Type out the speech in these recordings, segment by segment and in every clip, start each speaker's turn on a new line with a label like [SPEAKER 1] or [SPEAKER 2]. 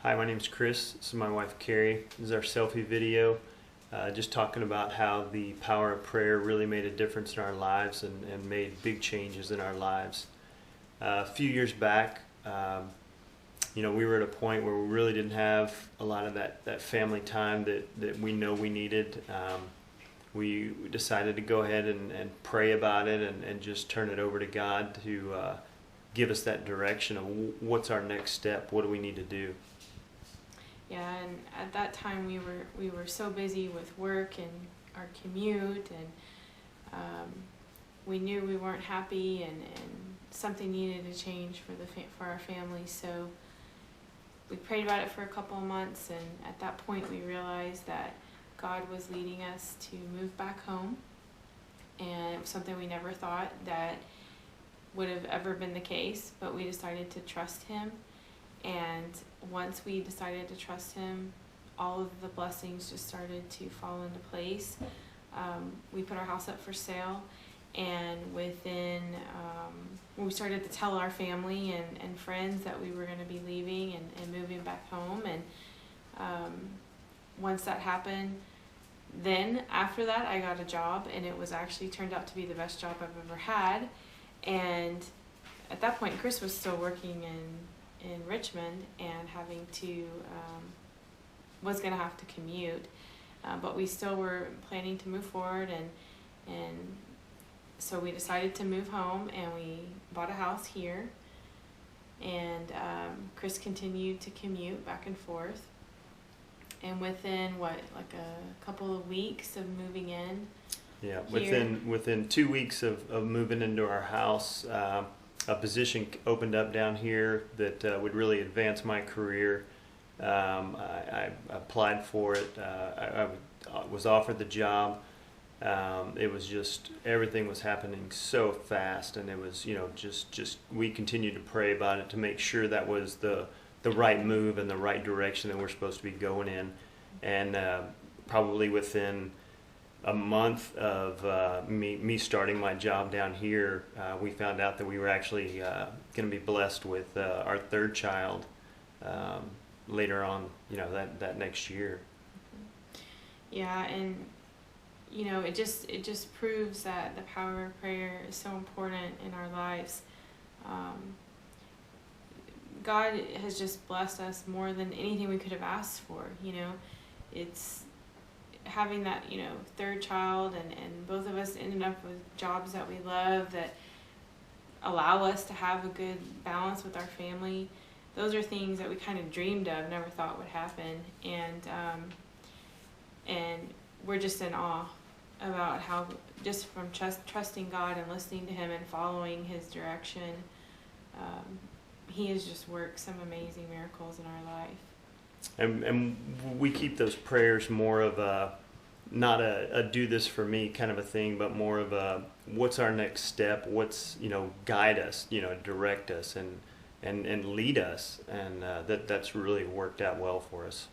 [SPEAKER 1] Hi, my name is Chris. This is my wife, Cari. This is our selfie video, just talking about how the power of prayer really made a difference in our lives and made big changes in our lives. A few years back, we were at a point where we really didn't have a lot of that family time that we know we needed. We decided to go ahead and pray about it and just turn it over to God to give us that direction of what's our next step, what do we need to do.
[SPEAKER 2] Yeah, and at that time we were so busy with work and our commute, and we knew we weren't happy, and something needed to change for our family. So we prayed about it for a couple of months, and at that point we realized that God was leading us to move back home, and it was something we never thought that would have ever been the case, but we decided to trust Him. And once we decided to trust Him, all of the blessings just started to fall into place. We put our house up for sale, and within we started to tell our family and friends that we were going to be leaving and moving back home. And once that happened, then after that I got a job, and it was actually turned out to be the best job I've ever had. And at that point Chris was still working in Richmond and was going to have to commute, but we still were planning to move forward, and so we decided to move home, and we bought a house here, and Chris continued to commute back and forth, and within a couple of weeks of moving in,
[SPEAKER 1] within 2 weeks of moving into our house, a position opened up down here that would really advance my career. I applied for it. I was offered the job. It was just, everything was happening so fast, and it was, just we continued to pray about it to make sure that was the right move and the right direction that we're supposed to be going in. And probably within a month of me starting my job down here, we found out that we were actually going to be blessed with our third child later on, that next year.
[SPEAKER 2] Yeah, and it just proves that the power of prayer is so important in our lives. God has just blessed us more than anything we could have asked for. It's having that third child, and both of us ended up with jobs that we love, that allow us to have a good balance with our family. Those are things that we kind of dreamed of, never thought would happen, and we're just in awe about how, just from trusting God and listening to Him and following His direction, He has just worked some amazing miracles in our life.
[SPEAKER 1] And we keep those prayers more of not a do this for me kind of a thing, but more of a what's our next step, what's, guide us, direct us and lead us, and that's really worked out well for us.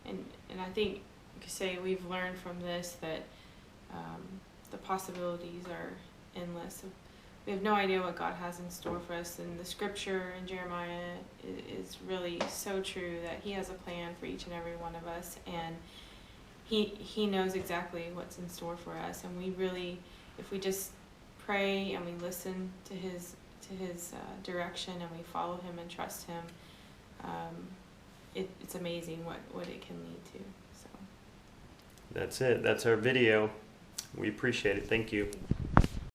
[SPEAKER 1] And
[SPEAKER 2] I think you could say we've learned from this that the possibilities are endless. We have no idea what God has in store for us, and the scripture in Jeremiah is really so true, that He has a plan for each and every one of us, and He knows exactly what's in store for us. And we really, if we just pray and we listen to His direction, and we follow Him and trust Him, it's amazing what it can lead to. So
[SPEAKER 1] that's it. That's our video. We appreciate it. Thank you.